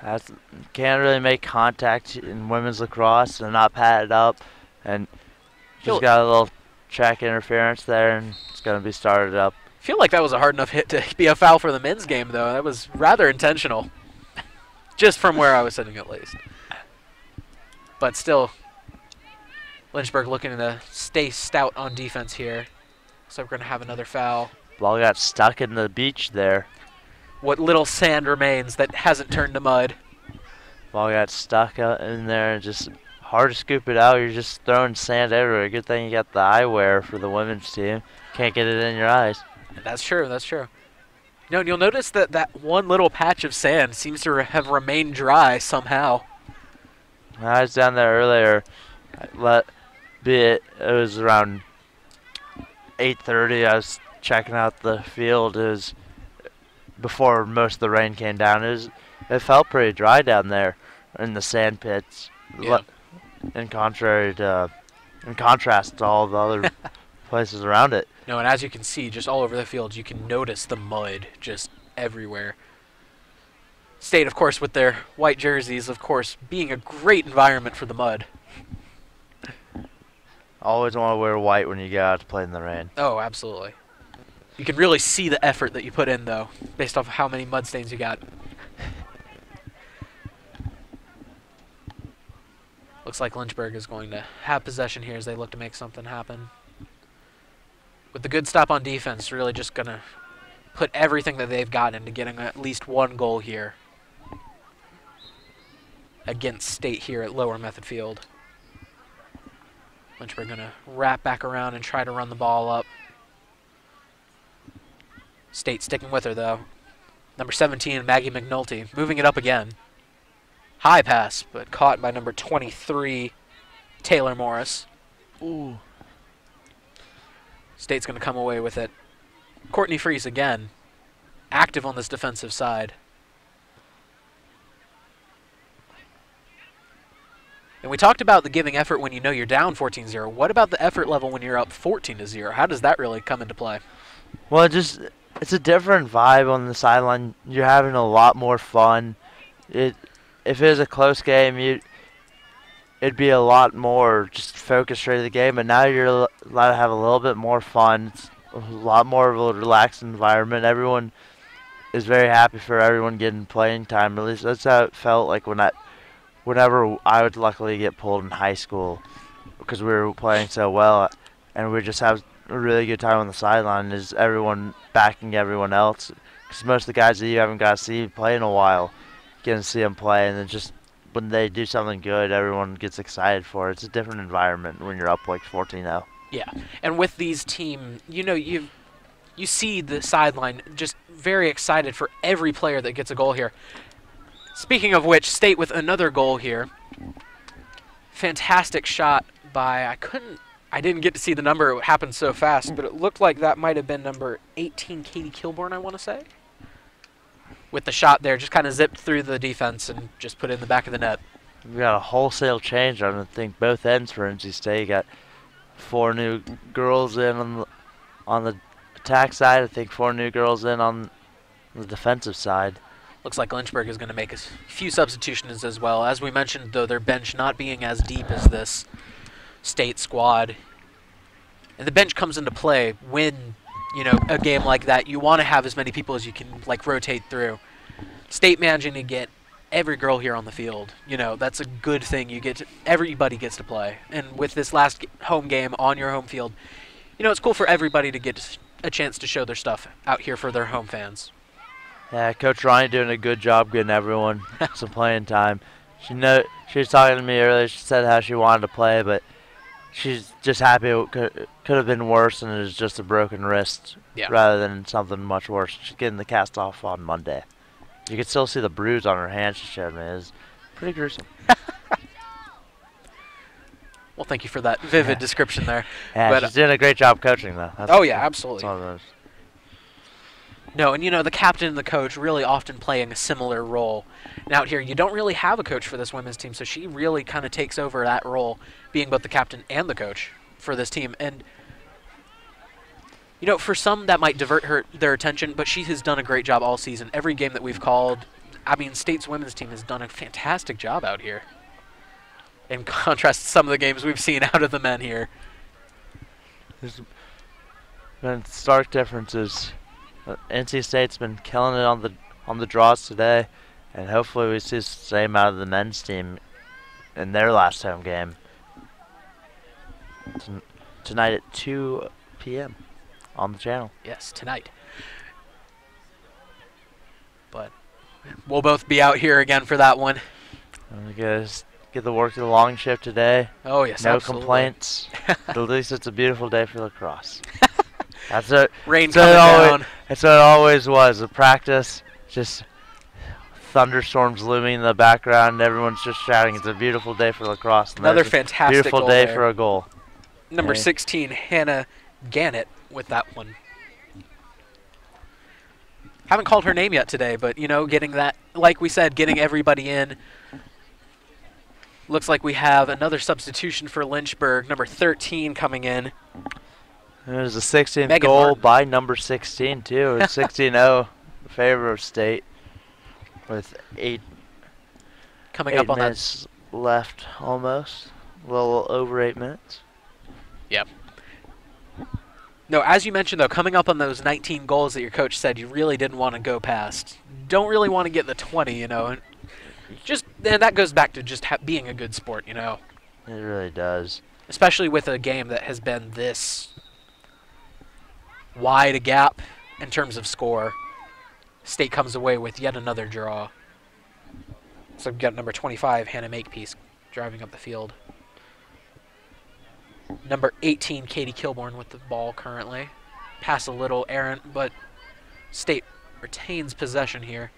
Can't really make contact in women's lacrosse. They're not padded up, and just got a little track interference there, and it's going to be started up. I feel like that was a hard enough hit to be a foul for the men's game, though. That was rather intentional, just from where I was sitting at least. But still, Lynchburg looking to stay stout on defense here. So we're going to have another foul. Ball got stuck in the beach there. What little sand remains that hasn't turned to mud. Ball got stuck out in there and just hard to scoop it out. You're just throwing sand everywhere. Good thing you got the eyewear for the women's team. Can't get it in your eyes. That's true, that's true. No, and you'll notice that that one little patch of sand seems to have remained dry somehow. I was down there earlier. It was around 8:30. I was checking out the field. It was before most of the rain came down. It felt pretty dry down there in the sand pits. Yeah. In contrast to all the other places around it. No, and as you can see, just all over the field, you can notice the mud just everywhere. State, of course, with their white jerseys, of course, being a great environment for the mud. Always want to wear white when you go out to play in the rain. Oh, absolutely. You can really see the effort that you put in, though, based off of how many mud stains you got. Looks like Lynchburg is going to have possession here as they look to make something happen. With the good stop on defense, really just going to put everything that they've got into getting at least one goal here against State here at Lower Method Field. Lynchburg going to wrap back around and try to run the ball up. State sticking with her, though. Number 17, Maggie McNulty, moving it up again. High pass, but caught by number 23, Taylor Morris. Ooh. State's going to come away with it. Courtney Freese again, active on this defensive side. And we talked about the giving effort when you know you're down 14-0. What about the effort level when you're up 14-0? How does that really come into play? Well, it's a different vibe on the sideline. You're having a lot more fun. If it was a close game, it'd be a lot more just focused straight to the game. But now you're allowed to have a little bit more fun. It's a lot more of a relaxed environment. Everyone is very happy for everyone getting playing time. At least that's how it felt like whenever I would luckily get pulled in high school because we were playing so well, and we just have a really good time on the sideline. Is everyone backing everyone else? Because most of the guys that you haven't got to see play in a while, you get to see them play, and then just when they do something good, everyone gets excited for it. It's a different environment when you're up like 14-0. Yeah, and with these teams, you know, you see the sideline just very excited for every player that gets a goal here. Speaking of which, State with another goal here. Fantastic shot by, I didn't get to see the number, it happened so fast, but it looked like that might have been number 18, Katie Kilborn, I want to say. With the shot there, just kind of zipped through the defense and just put it in the back of the net. We got a wholesale change on, I think, both ends for NC State. You got 4 new girls in on the attack side. I think 4 new girls in on the defensive side. Looks like Lynchburg is going to make a few substitutions as well. As we mentioned, though, their bench not being as deep as this State squad. And the bench comes into play when, you know, a game like that. You want to have as many people as you can, like, rotate through. State managing to get every girl here on the field. You know, that's a good thing. Everybody gets to play. And with this last home game on your home field, you know, it's cool for everybody to get a chance to show their stuff out here for their home fans. Yeah, Coach Ryan doing a good job getting everyone some playing time. She was talking to me earlier. She said how she wanted to play, but she's just happy it could have been worse, and it was just a broken wrist rather than something much worse. She's getting the cast off on Monday. You could still see the bruise on her hand she showed me. It was pretty gruesome. Well, thank you for that vivid description there. Yeah, but, she's doing a great job coaching, though. Oh, yeah, absolutely. That's one of those. No, and, you know, the captain and the coach really often playing a similar role. And out here, you don't really have a coach for this women's team, so she really kind of takes over that role, being both the captain and the coach for this team. And, you know, for some, that might divert their attention, but she has done a great job all season. Every game that we've called, I mean, State's women's team has done a fantastic job out here. In contrast to some of the games we've seen out of the men here. There's been stark differences. NC State's been killing it on the draws today, and hopefully we see the same out of the men's team in their last home game tonight at 2 p.m. on the channel. Yes, tonight. But we'll both be out here again for that one. I guess get the work of the long shift today. Oh yes, no absolutely. complaints. At least it's a beautiful day for lacrosse. That's it. Rain coming down. That's what it always was. A practice, just thunderstorms looming in the background. Everyone's just shouting. It's a beautiful day for lacrosse. Another fantastic beautiful goal day there. for a goal. Number 16, Hannah Gannett with that one. Haven't called her name yet today, but, you know, getting that, like we said, getting everybody in. Looks like we have another substitution for Lynchburg. Number 13 coming in. There's a 16th Megan goal Martin. by number 16, too. It's 16-0 in favor of State with 8 minutes left almost. A little over 8 minutes. Yep. No, as you mentioned, though, coming up on those 19 goals that your coach said you really didn't want to go past. Don't really want to get the 20, you know. And that goes back to just being a good sport, you know. It really does. Especially with a game that has been this wide a gap in terms of score. State comes away with yet another draw. So we've got number 25, Hannah Makepeace, driving up the field. Number 18, Katie Kilborn with the ball currently. Pass a little errant, but State retains possession here.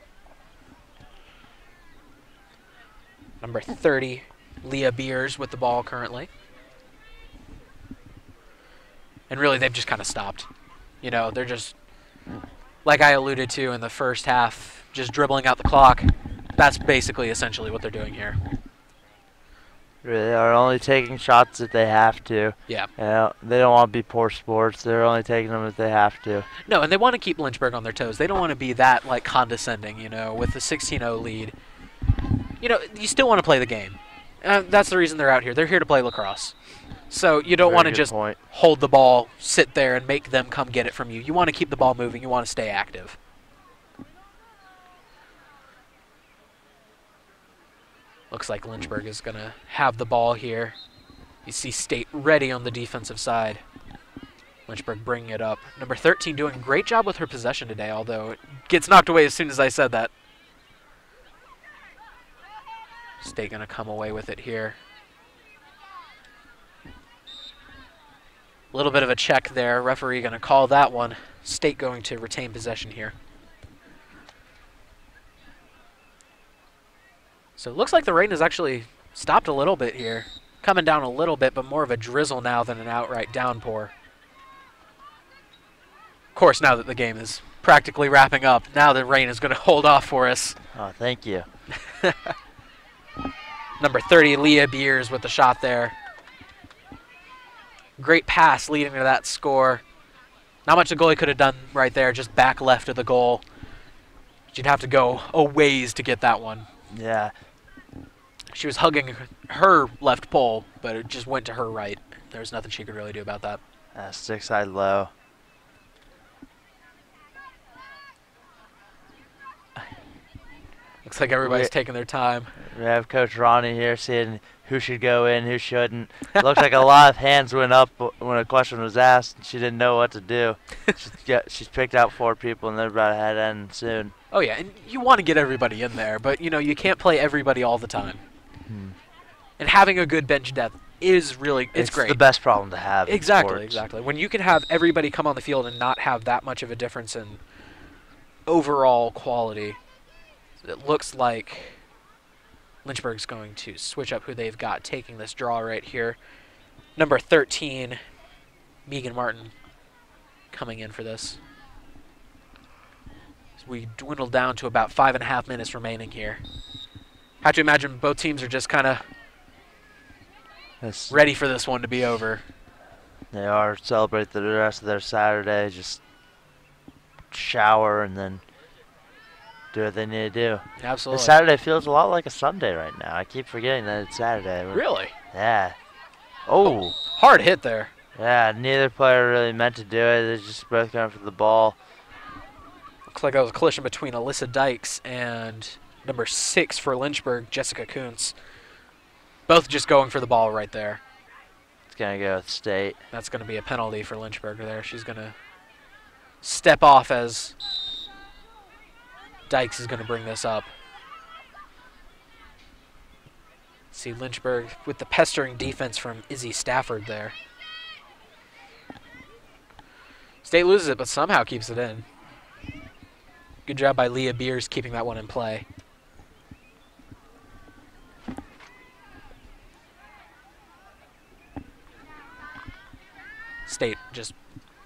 Number 30, Leah Beers with the ball currently. And really, they've just kind of stopped. You know, they're just, like I alluded to in the first half, just dribbling out the clock. That's basically essentially what they're doing here. They are only taking shots if they have to. Yeah. They don't want to be poor sports. They're only taking them if they have to. No, and they want to keep Lynchburg on their toes. They don't want to be that, like, condescending, you know, with the 16-0 lead. You know, you still want to play the game. That's the reason they're out here. They're here to play lacrosse. So you don't want to just hold the ball, sit there, and make them come get it from you. You want to keep the ball moving. You want to stay active. Looks like Lynchburg is going to have the ball here. You see State ready on the defensive side. Lynchburg bringing it up. Number 13 doing a great job with her possession today, although it gets knocked away as soon as I said that. State going to come away with it here. A little bit of a check there. Referee going to call that one. State going to retain possession here. So it looks like the rain has actually stopped a little bit here. Coming down a little bit, but more of a drizzle now than an outright downpour. Of course, now that the game is practically wrapping up, now the rain is going to hold off for us. Oh, thank you. Number 30, Leah Beers with the shot there. Great pass leading to that score. Not much the goalie could have done right there, just back left of the goal. She'd have to go a ways to get that one. Yeah. She was hugging her left pole, but it just went to her right. There was nothing she could really do about that. Stick side low. Looks like everybody's taking their time. We have Coach Ronnie here seeing who should go in, who shouldn't. Looks like a lot of hands went up when a question was asked, and she didn't know what to do. She's picked out 4 people, and they're about to head in soon. Oh, yeah, and you want to get everybody in there, but, you know, you can't play everybody all the time. And having a good bench depth is really, it's great. It's the best problem to have. Exactly, exactly. When you can have everybody come on the field and not have that much of a difference in overall quality, it looks like Lynchburg's going to switch up who they've got taking this draw right here. Number 13, Megan Martin, coming in for this. So we dwindle down to about 5.5 minutes remaining here. Have to imagine both teams are just kind of ready for this one to be over. They are. Celebrate the rest of their Saturday, just shower and then do what they need to do. Absolutely. The Saturday feels a lot like a Sunday right now. I keep forgetting that it's Saturday. Really? Yeah. Oh. Hard hit there. Yeah, neither player really meant to do it. They're just both going for the ball. Looks like that was a collision between Alyssa Dykes and number 6 for Lynchburg, Jessica Kuntz. Both just going for the ball right there. It's going to go with State. That's going to be a penalty for Lynchburg there. She's going to step off as Dykes is going to bring this up. See Lynchburg with the pestering defense from Izzy Stafford there. State loses it, but somehow keeps it in. Good job by Leah Beers keeping that one in play. State just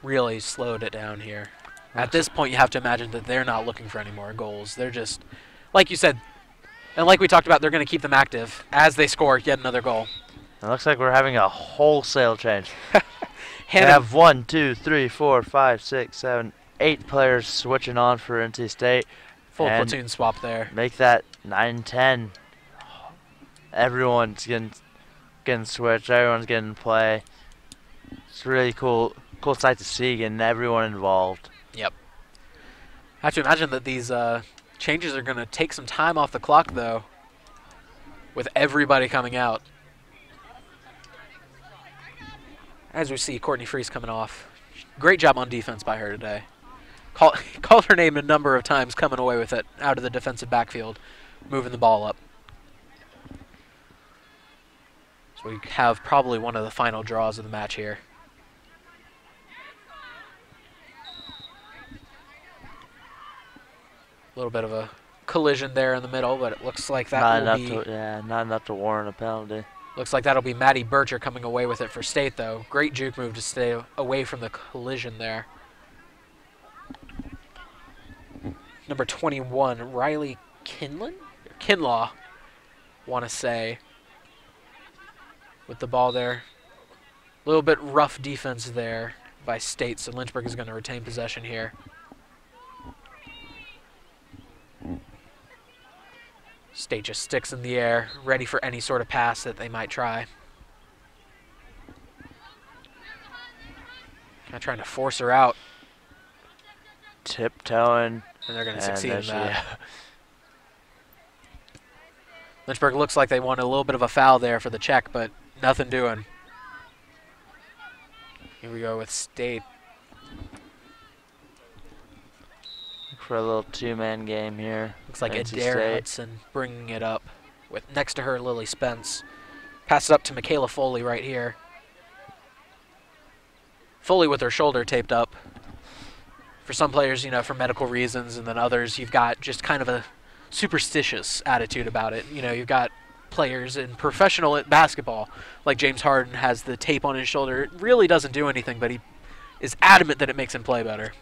really slowed it down here. At this point, you have to imagine that they're not looking for any more goals. They're just, like you said, and like we talked about, they're going to keep them active as they score yet another goal. It looks like we're having a wholesale change. We have 1, 2, 3, 4, 5, 6, 7, 8 players switching on for NC State. Full platoon swap there. Make that 9, 10. Everyone's getting switched. Everyone's getting play. It's really cool sight to see, getting everyone involved. Yep. I have to imagine that these changes are going to take some time off the clock, though, with everybody coming out. As we see Courtney Freese coming off. Great job on defense by her today. Called her name a number of times, coming away with it out of the defensive backfield, moving the ball up. So we have probably one of the final draws of the match here. A little bit of a collision there in the middle, but it looks like that will be... not enough to warrant a penalty. Looks like that'll be Maddie Bircher coming away with it for State, though. Great juke move to stay away from the collision there. Number 21, Riley Kinlaw, want to say, with the ball there. A little bit rough defense there by State, so Lynchburg is going to retain possession here. State just sticks in the air, ready for any sort of pass that they might try. Kind of trying to force her out. Tiptoeing. And they're going to succeed in that. Lynchburg looks like they wanted a little bit of a foul there for the check, but nothing doing. Here we go with State. For a little 2-man game here. Looks like Adair Hudson bringing it up with next to her Lily Spence. Pass it up to Michaela Foley right here. Foley with her shoulder taped up. For some players, you know, for medical reasons, and then others, you've got just kind of a superstitious attitude about it. You know, you've got players in professional basketball, like James Harden has the tape on his shoulder. It really doesn't do anything, but he is adamant that it makes him play better.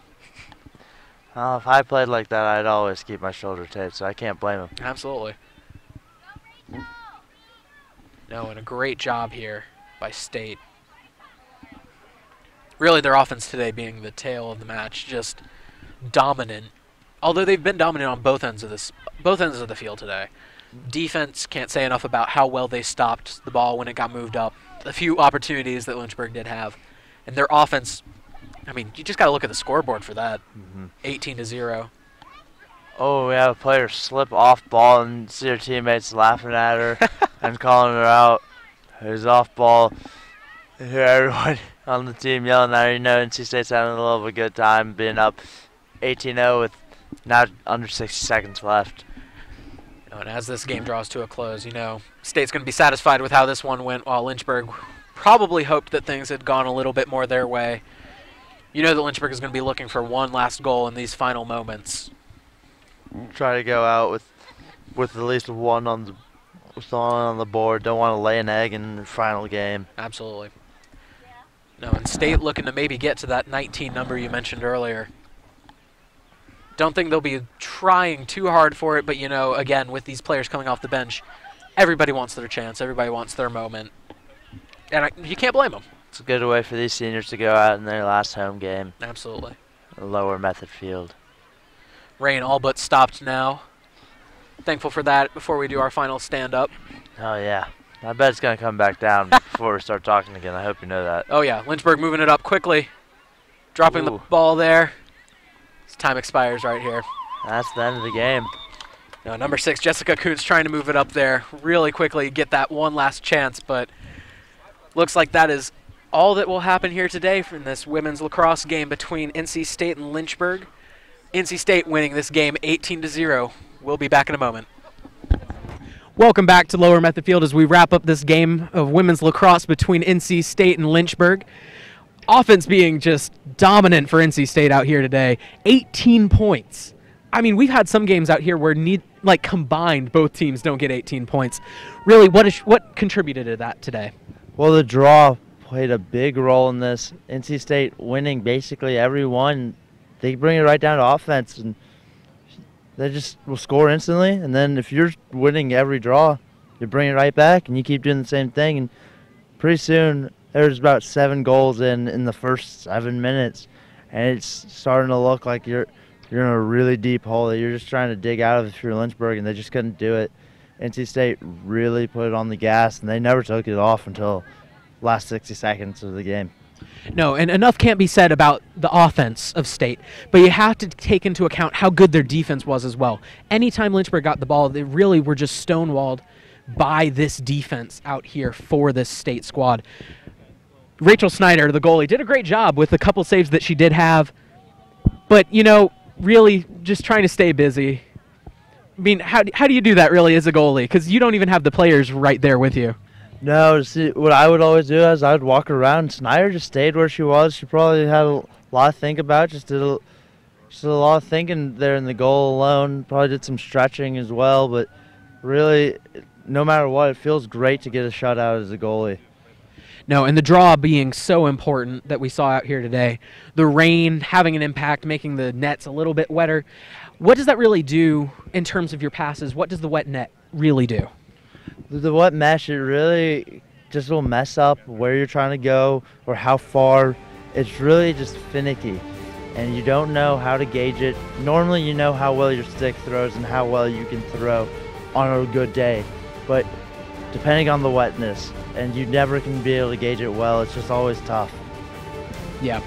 Well, if I played like that, I'd always keep my shoulder taped, so I can't blame him. Absolutely. No, and a great job here by State. Really, their offense today being the tail of the match, just dominant. Although they've been dominant on both ends of the field today. Defense, can't say enough about how well they stopped the ball when it got moved up. A few opportunities that Lynchburg did have. And their offense, I mean, you just got to look at the scoreboard for that. 18-0. Oh, we have a player slip off ball and see her teammates laughing at her and calling her out. Who's off ball. You hear everyone on the team yelling at her. You know, NC State's having a little of a good time being up 18-0 with now under 60 seconds left. And as this game draws to a close, you know, State's going to be satisfied with how this one went, while Lynchburg probably hoped that things had gone a little bit more their way. You know that Lynchburg is going to be looking for one last goal in these final moments. Try to go out with at least one on the board. Don't want to lay an egg in the final game. Absolutely. No, and State looking to maybe get to that 19 number you mentioned earlier. Don't think they'll be trying too hard for it, but, you know, again, with these players coming off the bench, everybody wants their chance. Everybody wants their moment. And you can't blame them. It's a good way for these seniors to go out in their last home game. Absolutely. A lower method field. Rain all but stopped now. Thankful for that before we do our final stand-up. Oh, yeah. I bet it's going to come back down before we start talking again. I hope you know that. Oh, yeah. Lynchburg moving it up quickly. Dropping the ball there. His time expires right here. That's the end of the game. No, number 6, Jessica Kuntz, trying to move it up there really quickly, get that one last chance, but looks like that is all that will happen here today from this women's lacrosse game between NC State and Lynchburg. NC State winning this game 18-0. We'll be back in a moment. Welcome back to Lower Method Field as we wrap up this game of women's lacrosse between NC State and Lynchburg. Offense being just dominant for NC State out here today. 18 points. I mean, we've had some games out here where combined both teams don't get 18 points. Really, what contributed to that today? Well, the draw played a big role in this. NC State winning basically every one. They bring it right down to offense, and they just will score instantly. And then if you're winning every draw, you bring it right back, and you keep doing the same thing. And pretty soon, there's about 7 goals in the first 7 minutes, and it's starting to look like you're in a really deep hole that you're just trying to dig out of if you're Lynchburg, and they just couldn't do it. NC State really put it on the gas, and they never took it off until last 60 seconds of the game. No, and enough can't be said about the offense of State, but you have to take into account how good their defense was as well. Anytime Lynchburg got the ball, they really were just stonewalled by this defense out here for this State squad. Rachel Snyder, the goalie, did a great job with the couple saves that she did have, but, you know, really just trying to stay busy. I mean, how do you do that really as a goalie? Because you don't even have the players right there with you. No, see, what I would always do is I would walk around. Snyder just stayed where she was. She probably had a lot to think about. Just did a lot of thinking there in the goal alone. Probably did some stretching as well. But really, no matter what, it feels great to get a shutout as a goalie. No, and the draw being so important that we saw out here today. The rain having an impact, making the nets a little bit wetter. What does that really do in terms of your passes? What does the wet net really do? The wet mesh, it really just will mess up where you're trying to go or how far. It's really just finicky, and you don't know how to gauge it. Normally you know how well your stick throws and how well you can throw on a good day, but depending on the wetness, and you never can be able to gauge it well. It's just always tough. Yeah.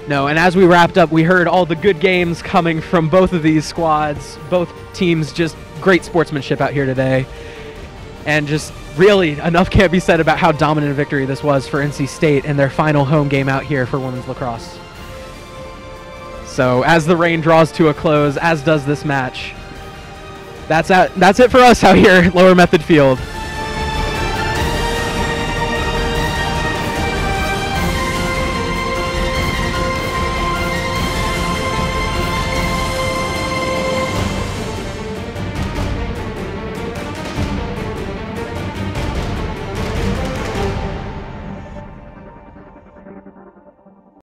No, and as we wrapped up, we heard all the good games coming from both of these squads. Both teams, just great sportsmanship out here today. And just really enough can't be said about how dominant a victory this was for NC State in their final home game out here for women's lacrosse. So as the rain draws to a close, as does this match, that's it for us out here at Lower Method Field.